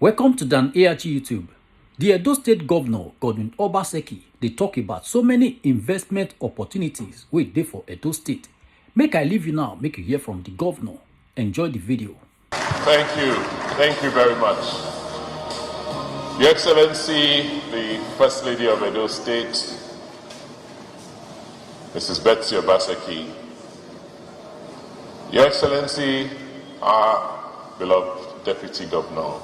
Welcome to Dan ARG YouTube. The Edo State Governor, Godwin Obaseki, they talk about so many investment opportunities wey dey for Edo State. Make I leave you now, make you hear from the governor. Enjoy the video. Thank you very much. Your Excellency, the First Lady of Edo State, Mrs. Betsy Obaseki, Your Excellency, our beloved Deputy Governor,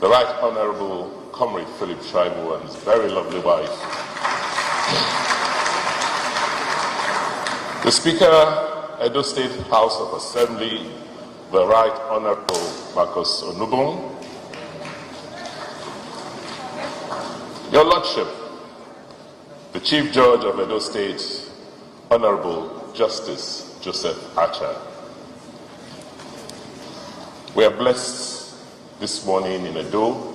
the Right Honorable Comrade Philip Shaibu and his very lovely wife, the Speaker, Edo State House of Assembly, the Right Honorable Marcus Onubon, Your Lordship, the Chief Judge of Edo State, Honorable Justice Joseph Archer. We are blessed this morning in Edo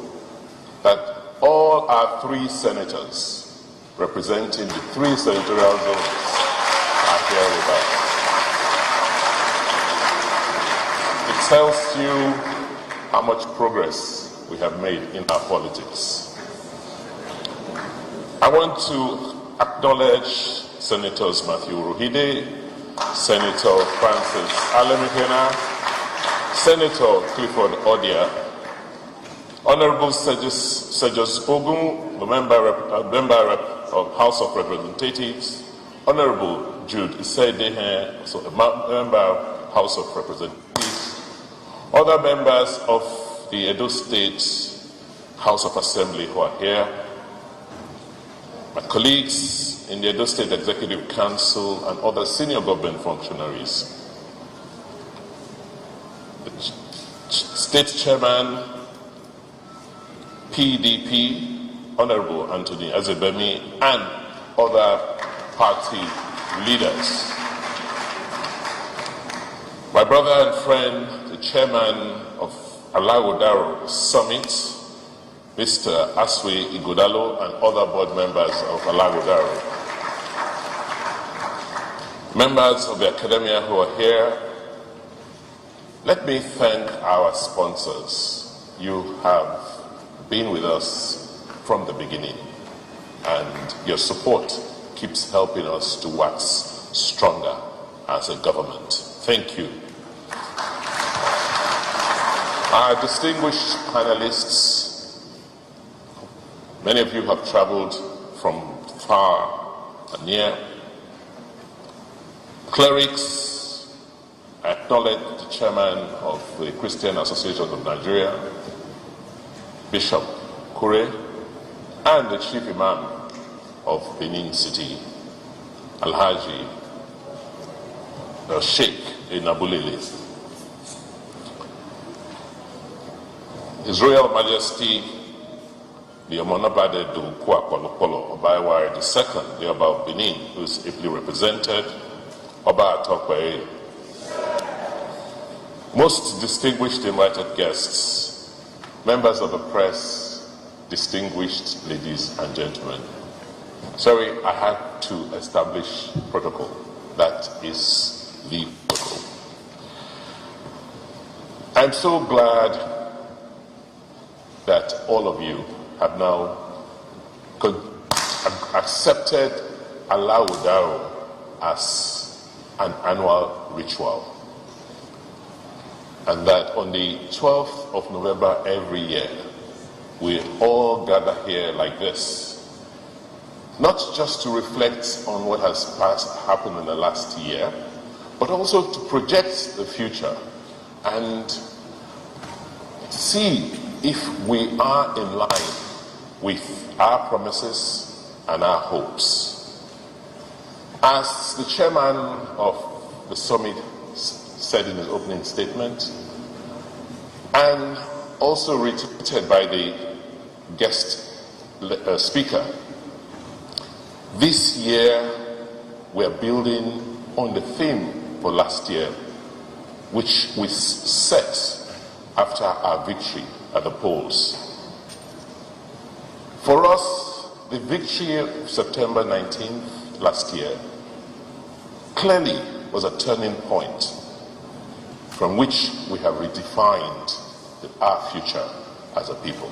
that all our three senators representing the three senatorial zones are here with us. It tells you how much progress we have made in our politics. I want to acknowledge Senators Matthew Ruhide, Senator Francis Alemikena, Senator Clifford Odia, Honorable Sejus Ogun, the member of House of Representatives, Honorable Jude Isedehe, so a member of House of Representatives, other members of the Edo State House of Assembly who are here, my colleagues in the Edo State Executive Council and other senior government functionaries, the State Chairman, PDP, Honorable Anthony Azebemi, and other party leaders. My brother and friend, the Chairman of ALAGHODARO Summit, Mr. Aswe Igodalo, and other board members of ALAGHODARO. Members of the academia who are here, let me thank our sponsors. You have been with us from the beginning, and your support keeps helping us to wax stronger as a government. Thank you. Our distinguished panelists, many of you have traveled from far and near. Clerics, I acknowledge the chairman of the Christian Association of Nigeria, Bishop Kure, and the chief imam of Benin City, Alhaji Sheikh Inabulele. His Royal Majesty, the Omonabade du Kwakwalukwolo Obaiwari II, the Oba of Benin, who is ably represented, Oba Atokwe, most distinguished invited guests, members of the press, distinguished ladies and gentlemen. Sorry, I had to establish protocol. That is the protocol. I'm so glad that all of you have now accepted ALAGHODARO as an annual ritual. And that on the 12th of November every year, we all gather here like this, not just to reflect on what has happened in the last year, but also to project the future and see if we are in line with our promises and our hopes. As the chairman of the summit said in his opening statement, and also reiterated by the guest speaker, this year we are building on the theme for last year, which we set after our victory at the polls. For us, the victory of September 19th last year clearly was a turning point from which we have redefined our future as a people.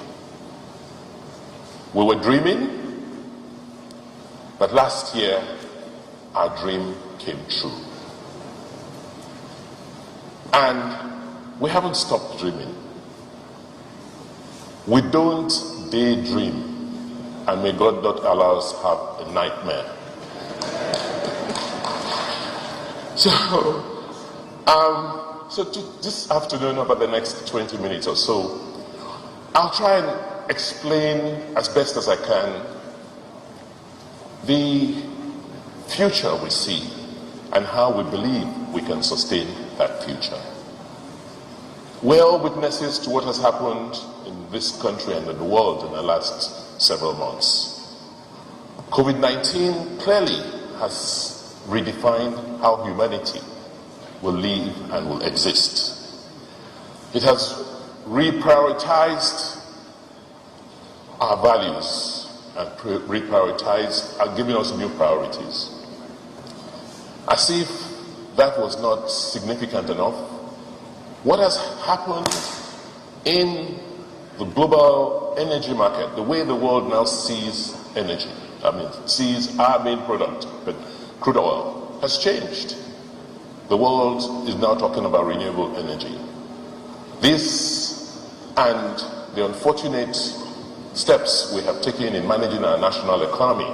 We were dreaming, but last year our dream came true. And we haven't stopped dreaming. We don't daydream, and may God not allow us have a nightmare. So this afternoon, over the next 20 minutes or so, I'll try and explain as best as I can the future we see and how we believe we can sustain that future. We're all witnesses to what has happened in this country and in the world in the last several months. COVID-19 clearly has redefined how humanity will live and will exist. It has reprioritized our values and reprioritized and given us new priorities. As if that was not significant enough, what has happened in the global energy market, the way the world now sees energy, sees our main product, but crude oil, has changed. The world is now talking about renewable energy. This and the unfortunate steps we have taken in managing our national economy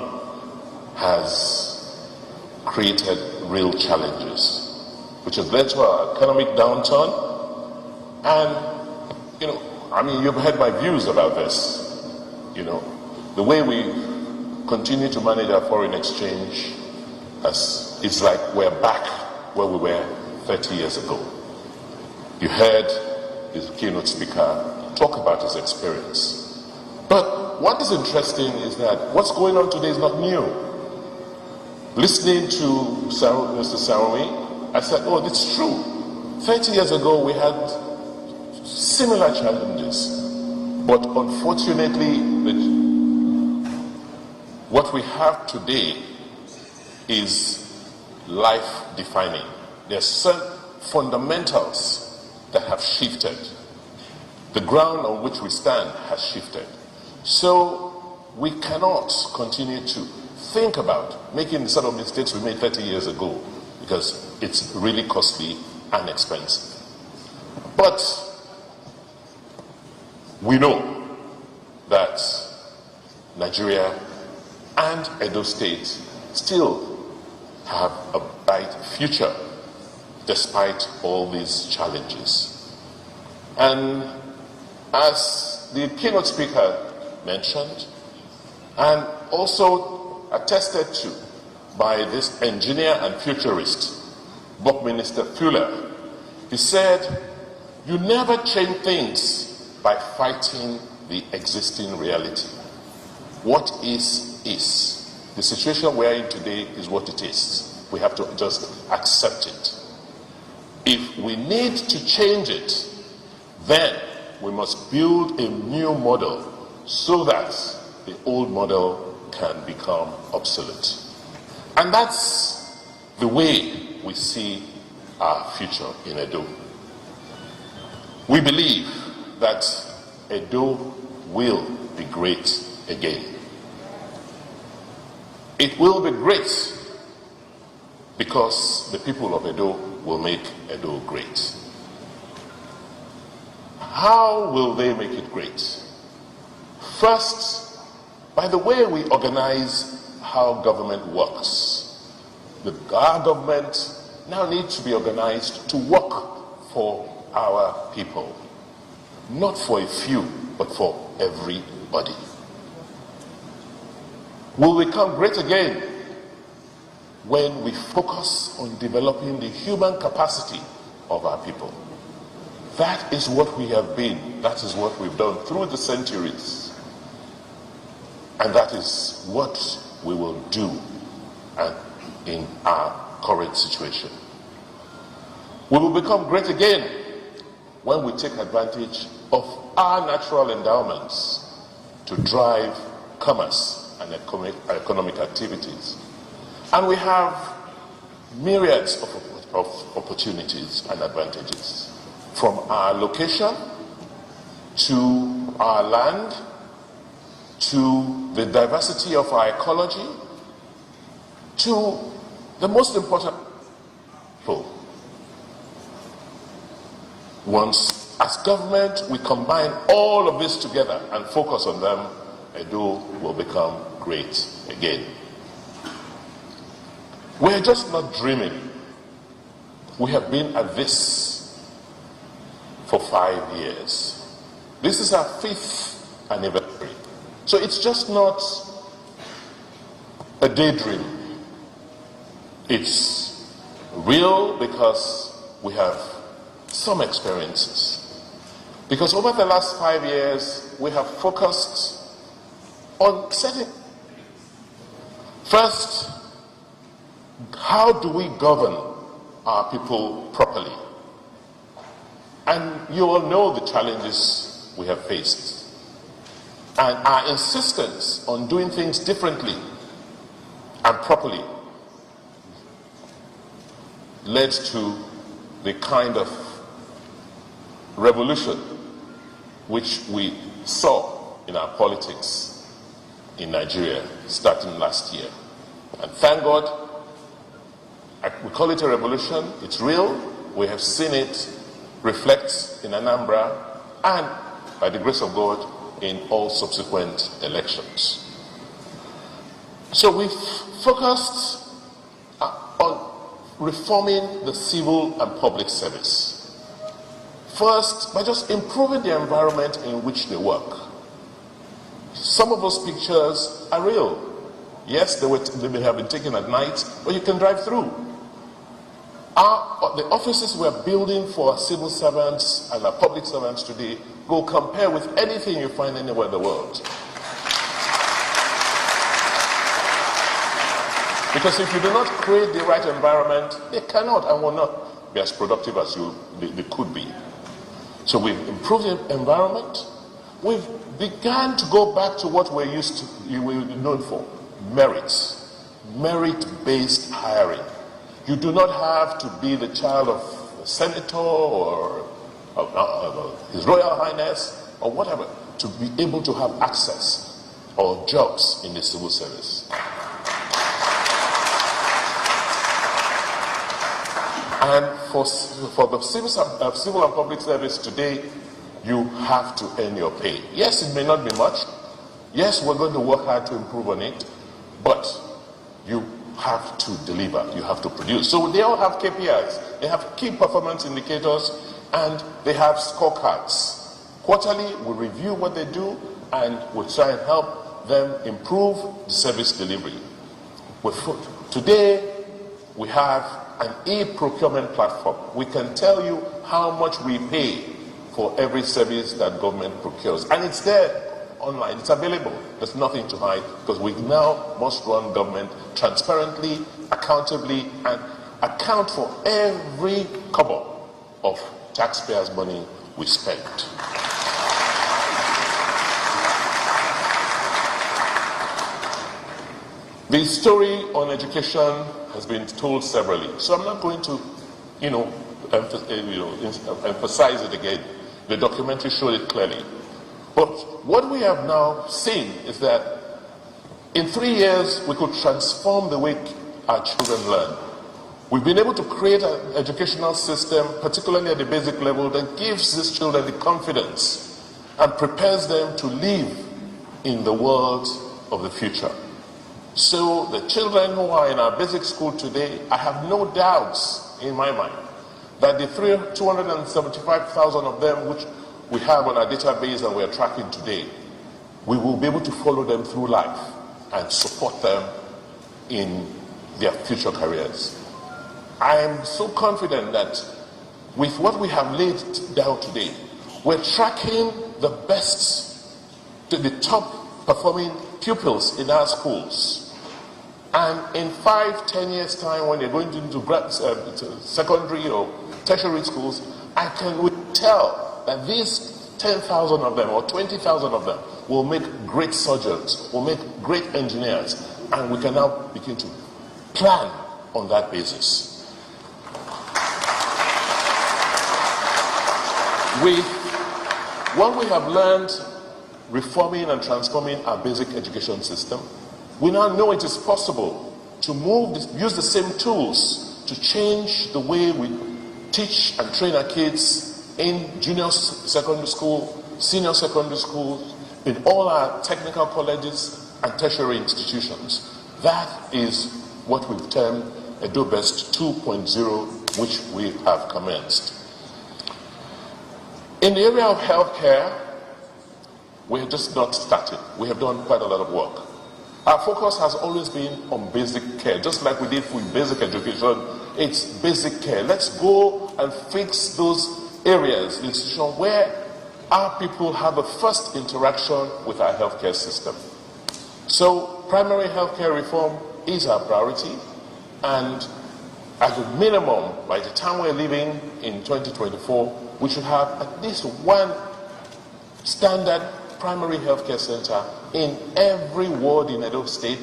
has created real challenges, which has led to our economic downturn. And, you've heard my views about this. The way we continue to manage our foreign exchange, it's like we're back where we were 30 years ago. You heard his keynote speaker talk about his experience. But what is interesting is that what's going on today is not new. Listening to Mr. Sarawi, I said, oh, it's true. 30 years ago we had similar challenges. But unfortunately, what we have today is life-defining. There are certain fundamentals that have shifted. The ground on which we stand has shifted. So we cannot continue to think about making the sort of mistakes we made 30 years ago, because it's really costly and expensive. But we know that Nigeria and Edo State still have a bright future despite all these challenges. And as the keynote speaker mentioned, and also attested to by this engineer and futurist, Buckminster Fuller, he said, you never change things by fighting the existing reality. What is, is. The situation we're in today is what it is. We have to just accept it. If we need to change it, then we must build a new model so that the old model can become obsolete. And that's the way we see our future in Edo. We believe that Edo will be great again. It will be great because the people of Edo will make Edo great. How will they make it great? First, by the way we organize how government works. Our government now needs to be organized to work for our people. Not for a few, but for everybody. Will we become great again when we focus on developing the human capacity of our people. That is what we have been. That is what we've done through the centuries. And that is what we will do in our current situation. We will become great again when we take advantage of our natural endowments to drive commerce and economic activities. And we have myriads of opportunities and advantages, from our location to our land, to the diversity of our ecology, to the most important people. Once, as government, we combine all of this together and focus on them, Edo will become great again. We're just not dreaming. We have been at this for 5 years. This is our 5th anniversary. So it's just not a daydream. It's real because we have some experiences. Because over the last 5 years, we have focused on setting. First, how do we govern our people properly? And you all know the challenges we have faced. And our insistence on doing things differently and properly led to the kind of revolution which we saw in our politics in Nigeria starting last year. And thank God, we call it a revolution, it's real, we have seen it reflect in Anambra and, by the grace of God, in all subsequent elections. So we've focused on reforming the civil and public service. First, by just improving the environment in which they work. Some of those pictures are real. Yes, they may have been taken at night, but you can drive through. The offices we're building for our civil servants and our public servants today go compare with anything you find anywhere in the world. Because if you do not create the right environment, they cannot and will not be as productive as they could be. So we've improved the environment. We've begun to go back to what we're known for, merits, merit-based hiring. You do not have to be the child of a senator or His Royal Highness or whatever to be able to have access or jobs in the civil service. And for the civil and public service today, you have to earn your pay. Yes, it may not be much. Yes, we're going to work hard to improve on it, but you have to deliver, you have to produce. So they all have KPIs, they have key performance indicators, and they have scorecards. Quarterly, we review what they do, and we try and help them improve the service delivery. Today, we have an e-procurement platform. We can tell you how much we pay for every service that government procures. And it's there online, it's available. There's nothing to hide because we now must run government transparently, accountably, and account for every kobo of taxpayers' money we spend. The story on education has been told severally, so I'm not going to, emphasize it again. The documentary showed it clearly. But what we have now seen is that in 3 years, we could transform the way our children learn. We've been able to create an educational system, particularly at the basic level, that gives these children the confidence and prepares them to live in the world of the future. So the children who are in our basic school today, I have no doubts in my mind that the 275,000 of them which we have on our database and we are tracking today, we will be able to follow them through life and support them in their future careers. I am so confident that with what we have laid down today, we're tracking the best, the top performing pupils in our schools. And in 5-10 years time, when they're going into secondary or tertiary schools, we tell that these 10,000 of them or 20,000 of them will make great surgeons, will make great engineers, and we can now begin to plan on that basis. With what we have learned reforming and transforming our basic education system. We now know it is possible to use the same tools to change the way we teach and train our kids in junior secondary school, senior secondary schools, in all our technical colleges and tertiary institutions. That is what we've termed EDO Best 2.0, which we have commenced. In the area of healthcare, we have just not started. We have done quite a lot of work. Our focus has always been on basic care, just like we did with basic education. It's basic care. Let's go and fix those areas, institutions where our people have a first interaction with our healthcare system. So primary healthcare reform is our priority, and at the minimum, by the time we're leaving in 2024, we should have at least one standard primary healthcare center in every ward in Edo State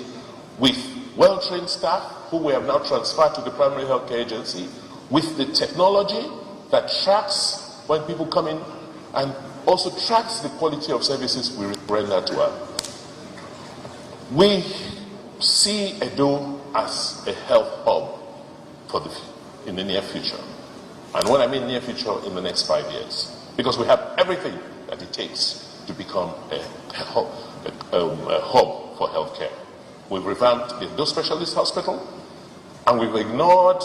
with well-trained staff who we have now transferred to the primary healthcare agency, with the technology that tracks when people come in and also tracks the quality of services we render to them. We see Edo as a health hub in the near future. And when I mean near future, in the next 5 years. Because we have everything that it takes to become a hub for healthcare. We've revamped the Edo Specialist Hospital, and we've ignored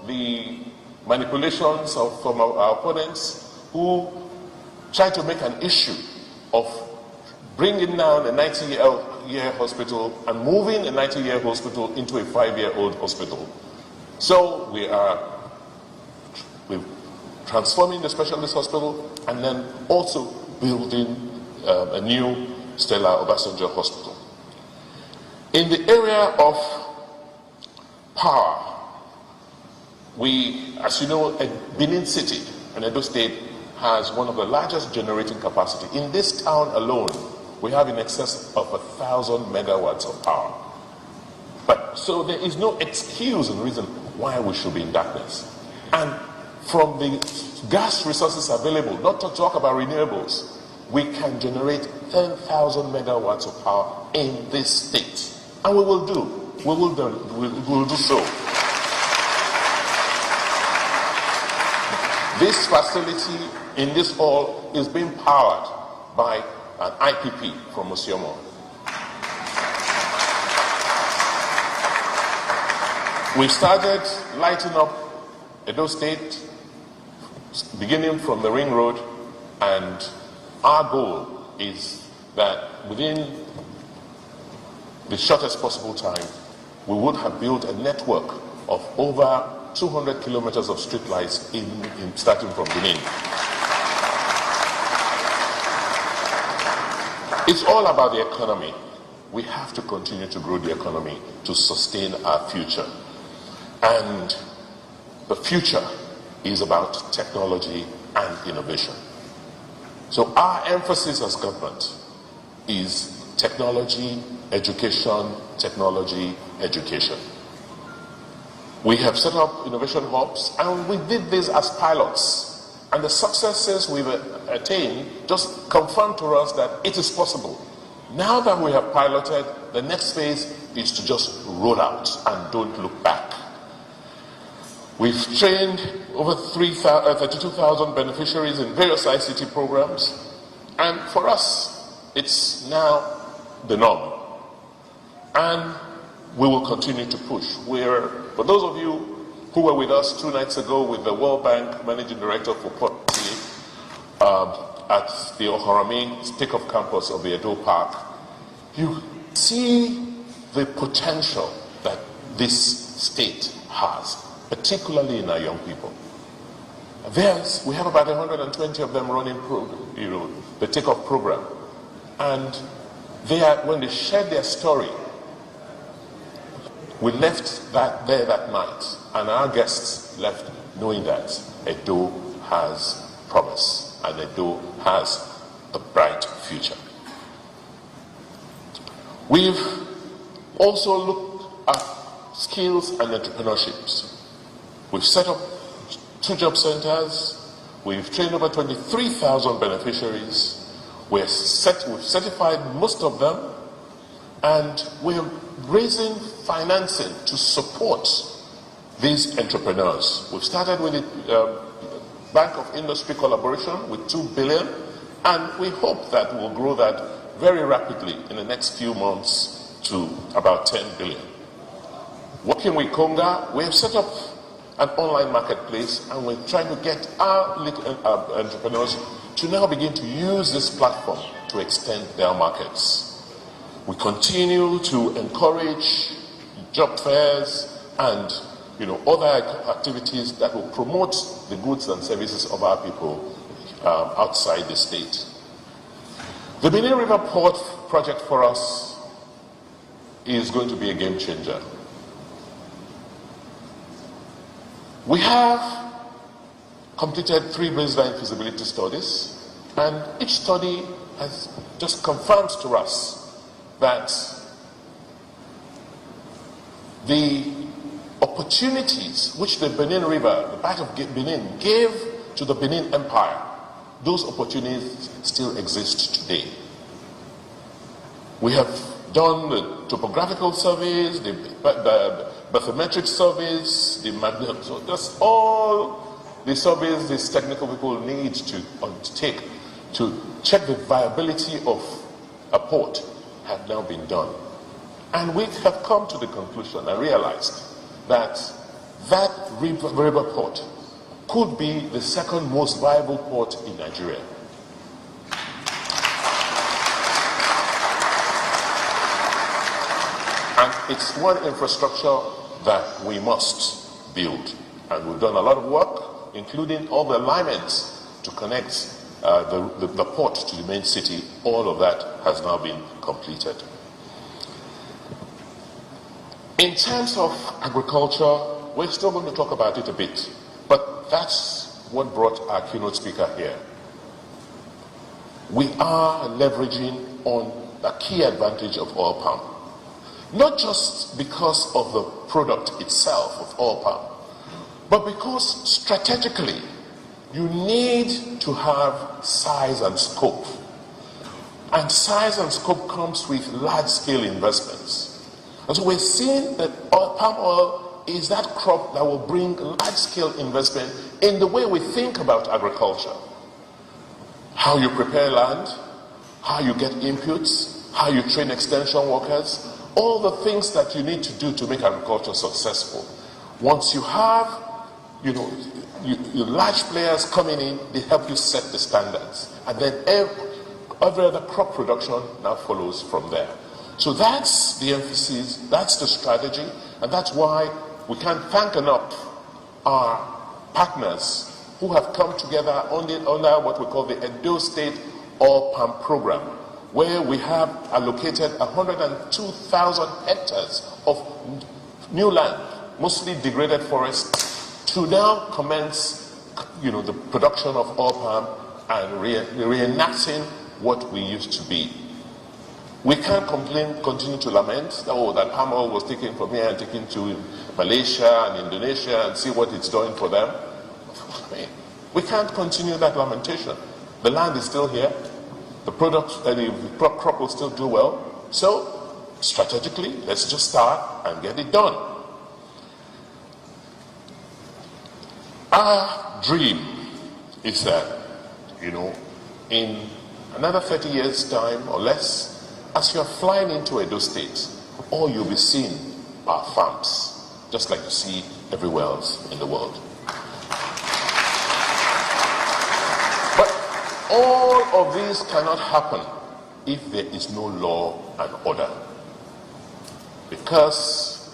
the manipulations from our opponents who try to make an issue of bringing down a 90-year hospital and moving a 90-year hospital into a 5-year-old hospital. So we're transforming the specialist hospital and then also building a new Stella Obasanjo hospital. In the area of power, as you know, Benin City and Edo State has one of the largest generating capacity. In this town alone, we have in excess of 1,000 megawatts of power. So there is no excuse and reason why we should be in darkness. And from the gas resources available, not to talk about renewables, we can generate 10,000 megawatts of power in this state. And we will do so. This facility in this hall is being powered by an IPP from Osiomo. We started lighting up Edo State, beginning from the Ring Road, and our goal is that within the shortest possible time, we would have built a network of over 200 kilometers of streetlights starting from Benin. It's all about the economy. We have to continue to grow the economy to sustain our future. And the future is about technology and innovation. So our emphasis as government is technology, education, technology, education. We have set up innovation hubs, and we did this as pilots. And the successes we've attained just confirm to us that it is possible. Now that we have piloted, the next phase is to just roll out and don't look back. We've trained over 32,000 beneficiaries in various ICT programs, and for us, it's now the norm. And we will continue to push. For those of you who were with us 2 nights ago with the World Bank Managing Director for Policy at the Ohorami Take-Off Campus of the Edo Park, you see the potential that this state has, particularly in our young people. We have about 120 of them running the Take-Off program. And when they shared their story, we left that there that night, and our guests left knowing that Edo has promise, and Edo has a bright future. We've also looked at skills and entrepreneurships. We've set up 2 job centers. We've trained over 23,000 beneficiaries. We've certified most of them, and we're raising financing to support these entrepreneurs. We've started with the Bank of Industry Collaboration with 2 billion, and we hope that we'll grow that very rapidly in the next few months to about 10 billion. Working with Conga, we have set up an online marketplace, and we're trying to get our entrepreneurs to now begin to use this platform to extend their markets. We continue to encourage job fairs and other activities that will promote the goods and services of our people outside the state. The Benin River Port project for us is going to be a game changer. We have completed 3 baseline feasibility studies, and each study has just confirmed to us that the opportunities which the Benin River, the Bight of Benin, gave to the Benin Empire, those opportunities still exist today. We have done the topographical surveys, the bathymetric surveys, so that's all the surveys these technical people need to undertake to check the viability of a port have now been done. And we have come to the conclusion and realized that that river port could be the second most viable port in Nigeria. And it's one infrastructure that we must build. And we've done a lot of work, including all the alignments to connect the port to the main city. All of that has now been completed. In terms of agriculture, we're still going to talk about it a bit, but that's what brought our keynote speaker here. We are leveraging on a key advantage of oil palm, not just because of the product itself of oil palm, but because strategically you need to have size and scope. And size and scope comes with large-scale investments. And so we're seeing that palm oil is that crop that will bring large-scale investment in the way we think about agriculture. How you prepare land, how you get inputs, how you train extension workers, all the things that you need to do to make agriculture successful. Once you have, your large players coming in, they help you set the standards. And then every other crop production now follows from there. So that's the emphasis, that's the strategy, and that's why we can't thank enough our partners who have come together under what we call the EDO State Oil Palm Program, where we have allocated 102,000 hectares of new land, mostly degraded forests, to now commence, the production of oil palm and reenacting what we used to be. We can't continue to lament that palm oil was taken from here and taken to Malaysia and Indonesia and see what it's doing for them. We can't continue that lamentation. The land is still here. The crop will still do well. So, strategically, let's just start and get it done. Our dream is that, in another 30 years' time or less, as you are flying into Edo State, all you'll be seeing are farms, just like you see everywhere else in the world. But all of these cannot happen if there is no law and order. Because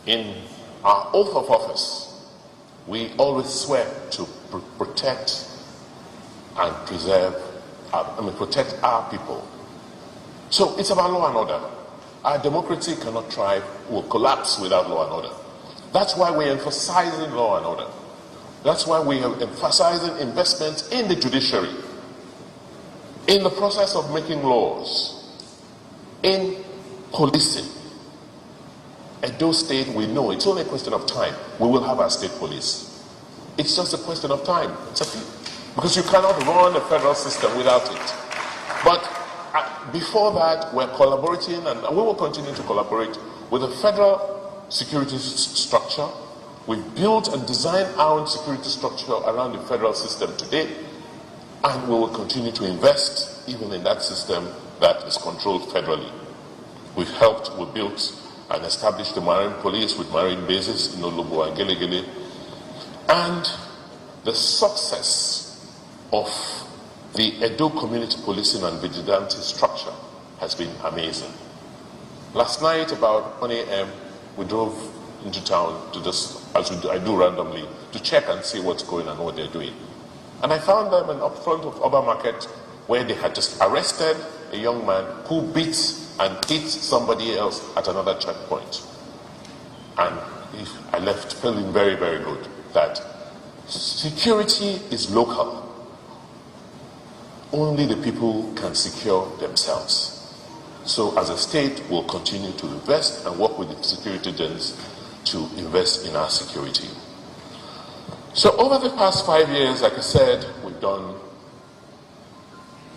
in our oath of office, we always swear to protect and protect our people. So it's about law and order. Our democracy cannot thrive, will collapse without law and order. That's why we're emphasizing law and order. That's why we are emphasizing investments in the judiciary, in the process of making laws, in policing. Edo State, we know it's only a question of time. We will have our state police. It's just a question of time. Because you cannot run a federal system without it. But before that, we're collaborating, and we will continue to collaborate with the federal security structure. We've built and designed our own security structure around the federal system today, and we will continue to invest even in that system that is controlled federally. We built and established the Marine Police with marine bases in Olobo and Gelegele. And the success of the Edo community policing and vigilante structure has been amazing. Last night, about 1 a.m., we drove into town to just, as I do randomly, to check and see what's going on and what they're doing. And I found them up front of Oba Market, where they had just arrested a young man who beat and hit somebody else at another checkpoint. And I left feeling very, very good that security is local. Only the people can secure themselves. So as a state, we'll continue to invest and work with the security agents to invest in our security. So over the past 5 years, like I said, we've done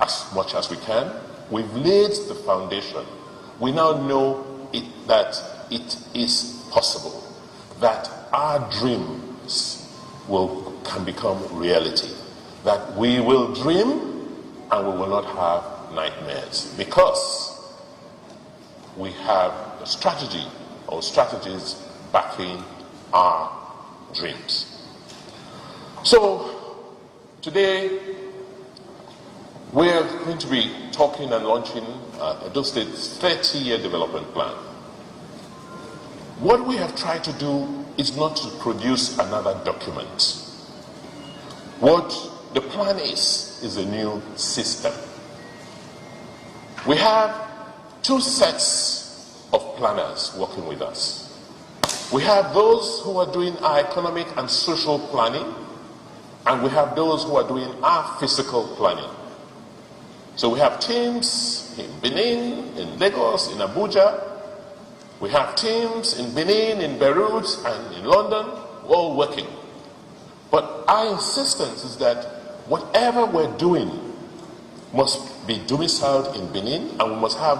as much as we can. We've laid the foundation. We now know that it is possible, that our dreams can become reality, that we will dream and we will not have nightmares, because we have a strategy or strategies backing our dreams. So today we're going to be talking and launching Edo State's 30-year development plan. What we have tried to do is not to produce another document. What the plan is a new system. We have two sets of planners working with us. We have those who are doing our economic and social planning, and we have those who are doing our physical planning. So we have teams in Benin, in Lagos, in Abuja. We have teams in Benin, in Beirut, and in London, all working. But our insistence is that whatever we're doing must be domiciled in Benin, and we must have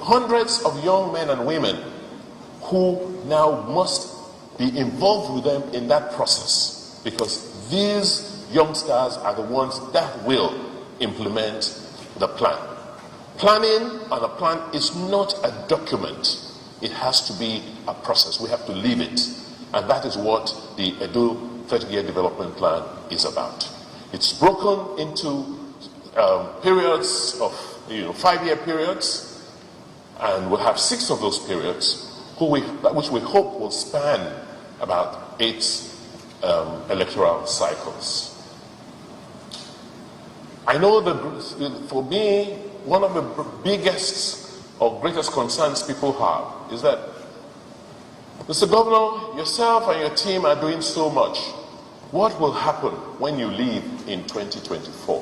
hundreds of young men and women who now must be involved with them in that process, because these youngsters are the ones that will implement the plan. Planning on a plan is not a document. It has to be a process. We have to live it. And that is what the Edo 30-year development plan is about. It's broken into periods of 5-year periods, and we'll have 6 of those periods which we hope will span about 8 electoral cycles. I know that for me, one of the biggest or greatest concerns people have is that, Mr. Governor, yourself and your team are doing so much. What will happen when you leave in 2024?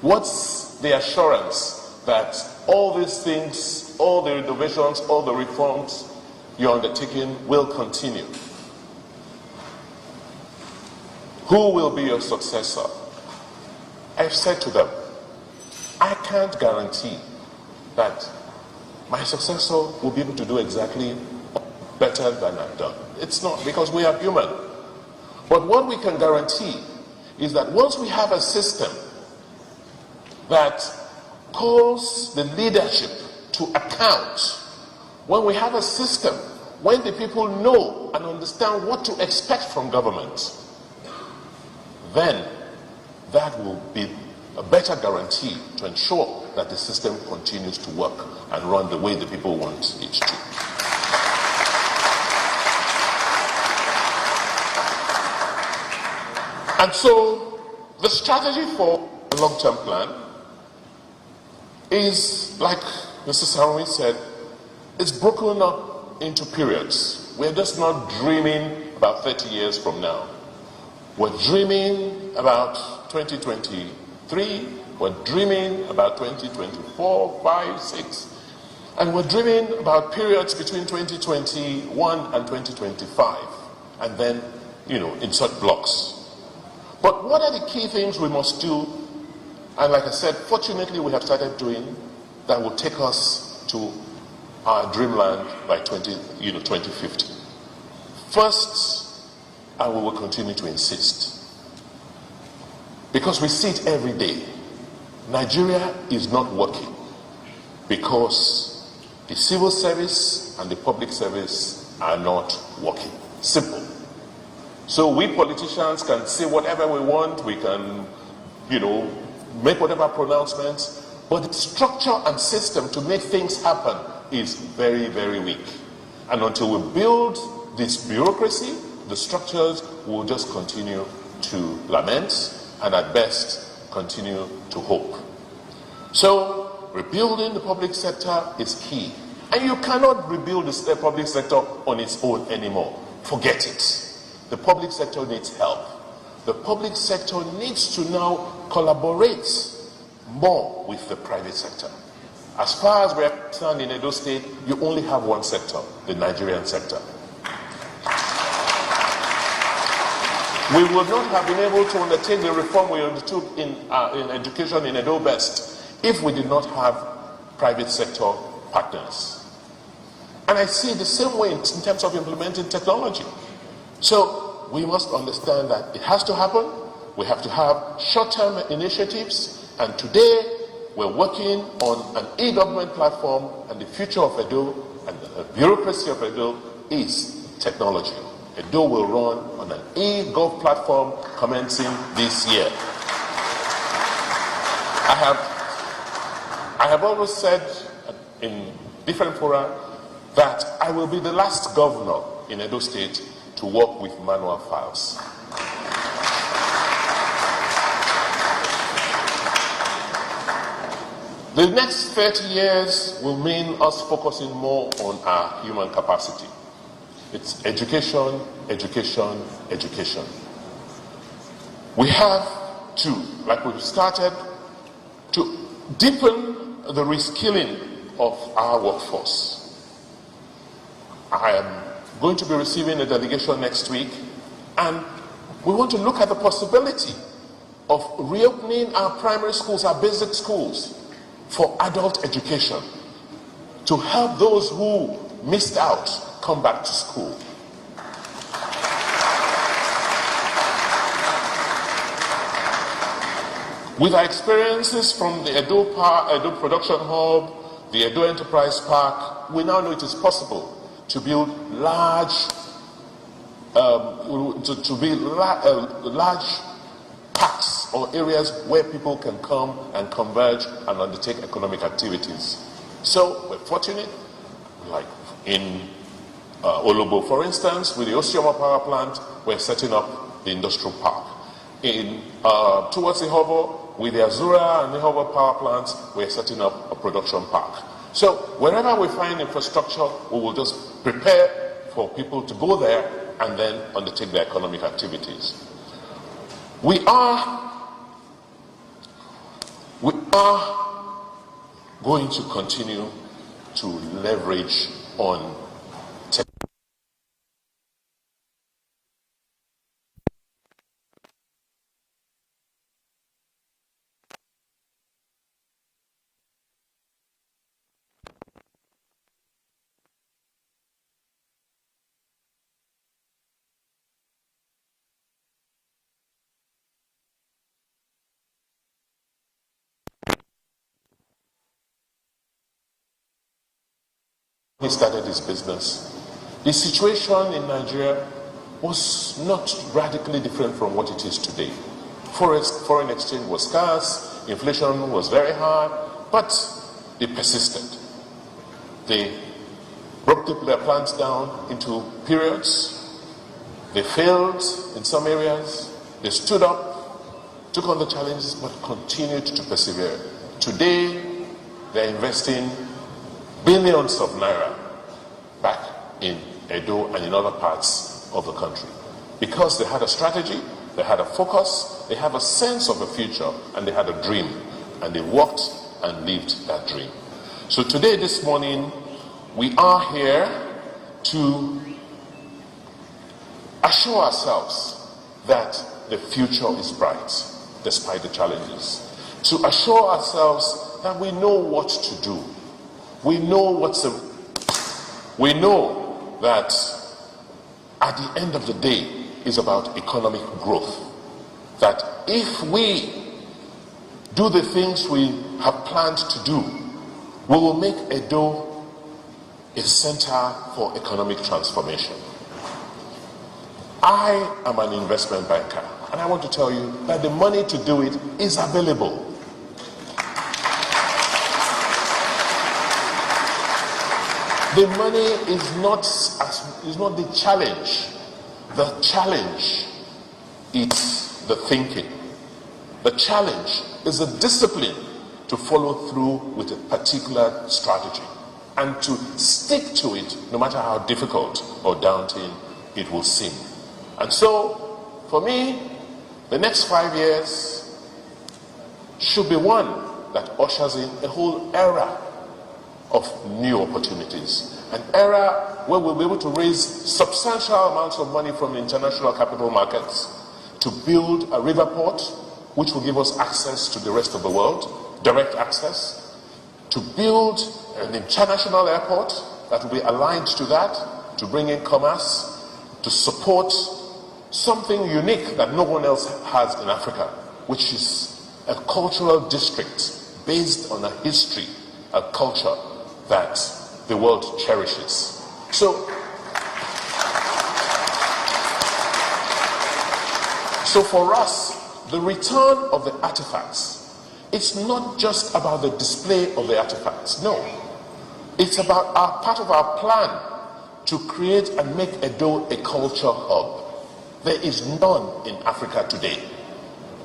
What's the assurance that all these things, all the innovations, all the reforms you're undertaking will continue? Who will be your successor? I've said to them, I can't guarantee that my successor will be able to do exactly better than I've done. It's not, because we are human. But what we can guarantee is that once we have a system that calls the leadership to account, when we have a system, when the people know and understand what to expect from government, then that will be a better guarantee to ensure that the system continues to work and run the way the people want it to. And so the strategy for the long-term plan is, like Mr. Sarumi said, it's broken up into periods. We're just not dreaming about 30 years from now. We're dreaming about 2023, we're dreaming about 2024, 5, 6, and we're dreaming about periods between 2021 and 2025, and then, in such blocks. But what are the key things we must do And like I said, fortunately we have started doing that will take us to our dreamland by 2050. First, and we will continue to insist, because we see it every day, Nigeria is not working because the civil service and the public service are not working. Simple. So we politicians can say whatever we want, we can, make whatever pronouncements, but the structure and system to make things happen is very, very weak. And until we build this bureaucracy, the structures will just continue to lament and at best continue to hope. So rebuilding the public sector is key. And you cannot rebuild the public sector on its own anymore. Forget it. The public sector needs help. The public sector needs to now collaborate more with the private sector. As far as we are concerned in Edo State, you only have one sector, the Nigerian sector. We would not have been able to undertake the reform we undertook in education in Edo West if we did not have private sector partners. And I see the same way in terms of implementing technology. So we must understand that it has to happen. We have to have short-term initiatives, and today we're working on an e-government platform, and the future of Edo and the bureaucracy of Edo is technology. Edo will run on an e-gov platform commencing this year. I have always said in different fora that I will be the last governor in Edo State to work with manual files. The next 30 years will mean us focusing more on our human capacity. It's education, education, education. We have to, like we've started, to deepen the reskilling of our workforce. I am going to be receiving a delegation next week, and we want to look at the possibility of reopening our primary schools, our basic schools, for adult education, to help those who missed out come back to school. With our experiences from the Edo Production Hub, the Edo Enterprise Park, we now know it is possible to build large parks or areas where people can come and converge and undertake economic activities. So we're fortunate, like in Olobo, for instance, with the Osioma power plant, we're setting up the industrial park. In towards Ihovo, with the Azura and Ihovo power plants, we're setting up a production park. So wherever we find infrastructure, we will just prepare for people to go there and then undertake their economic activities. We are going to continue to leverage on technology. He started his business. The situation in Nigeria was not radically different from what it is today. Foreign exchange was scarce, inflation was very high, but they persisted. They broke their plans down into periods. They failed in some areas. They stood up, took on the challenges, but continued to persevere. Today, they're investing billions of naira back in Edo and in other parts of the country, because they had a strategy, they had a focus, they have a sense of a future, and they had a dream, and they worked and lived that dream. So today, this morning, we are here to assure ourselves that the future is bright despite the challenges. to assure ourselves that we know what to do. We know that at the end of the day is about economic growth. That if we do the things we have planned to do, we will make EDO a center for economic transformation. I am an investment banker, and I want to tell you that the money to do it is available. The money is not the challenge. The challenge is the thinking. The challenge is the discipline to follow through with a particular strategy and to stick to it no matter how difficult or daunting it will seem. And so, for me, the next 5 years should be one that ushers in a whole era of new opportunities. An era where we'll be able to raise substantial amounts of money from the international capital markets to build a river port, which will give us access to the rest of the world, direct access, to build an international airport that will be aligned to that, to bring in commerce, to support something unique that no one else has in Africa, which is a cultural district based on a history, a culture that the world cherishes. So for us, the return of the artifacts, it's not just about the display of the artifacts. No, it's about part of our plan to create and make EDO a culture hub. There is none in Africa today,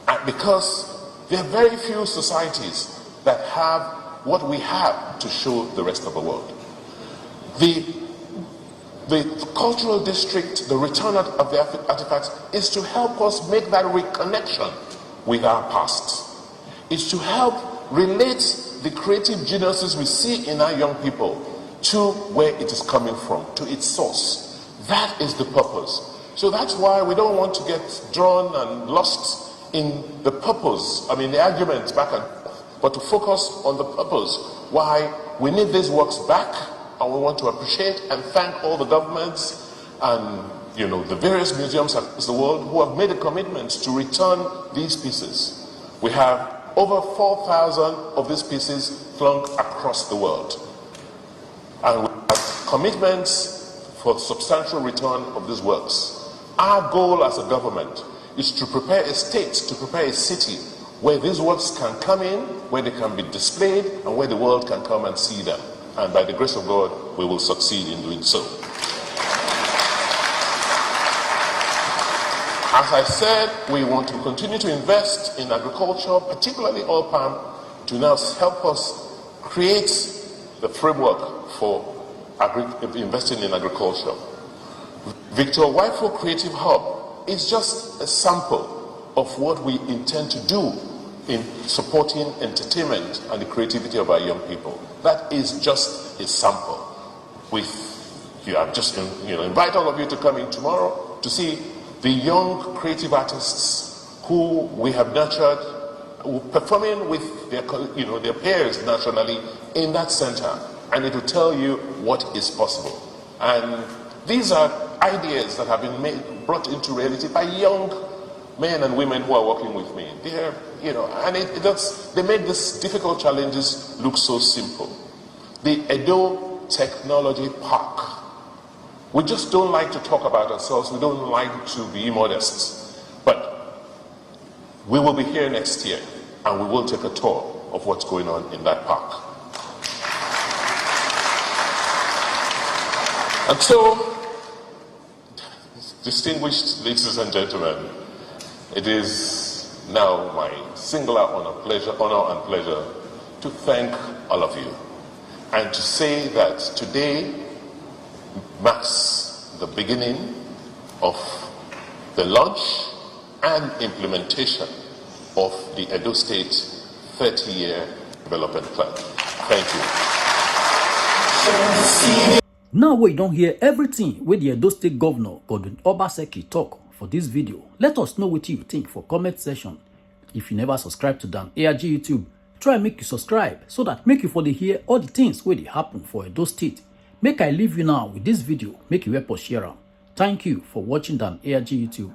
and because there are very few societies that have what we have to show the rest of the world. The cultural district, the return of the artifacts, is to help us make that reconnection with our past. It's to help relate the creative geniuses we see in our young people to where it is coming from, to its source. That is the purpose. So that's why we don't want to get drawn and lost in the purpose, the arguments back and forth, but to focus on the purpose, why we need these works back, and we want to appreciate and thank all the governments and the various museums across the world who have made a commitment to return these pieces. We have over 4,000 of these pieces flung across the world, and we have commitments for substantial return of these works. Our goal as a government is to prepare a state, to prepare a city where these works can come in, where they can be displayed, and where the world can come and see them. And by the grace of God, we will succeed in doing so. As I said, we want to continue to invest in agriculture, particularly oil palm, to now help us create the framework for investing in agriculture. Victor Waifo Creative Hub is just a sample of what we intend to do in supporting entertainment and the creativity of our young people. That is just a sample. I just invite all of you to come in tomorrow to see the young creative artists who we have nurtured, performing with their peers nationally in that center, and it will tell you what is possible. And these are ideas that have been brought into reality by young men and women who are working with me. They're, and they make these difficult challenges look so simple. The EDO Technology Park. We just don't like to talk about ourselves. We don't like to be modest. But we will be here next year, and we will take a tour of what's going on in that park. And so, distinguished ladies and gentlemen, it is now my singular honor and pleasure to thank all of you and to say that today marks the beginning of the launch and implementation of the Edo State 30-year development plan. Thank you. Now we don't hear everything with the Edo State Governor Godwin Obaseki talk for this video. Let us know what you think for comment section. If you never subscribe to Dan ARG YouTube, try make you subscribe so that make you for the hear all the things wey dey happen for Edo State. Make I leave you now with this video, make you help us share am. Thank you for watching Dan ARG YouTube.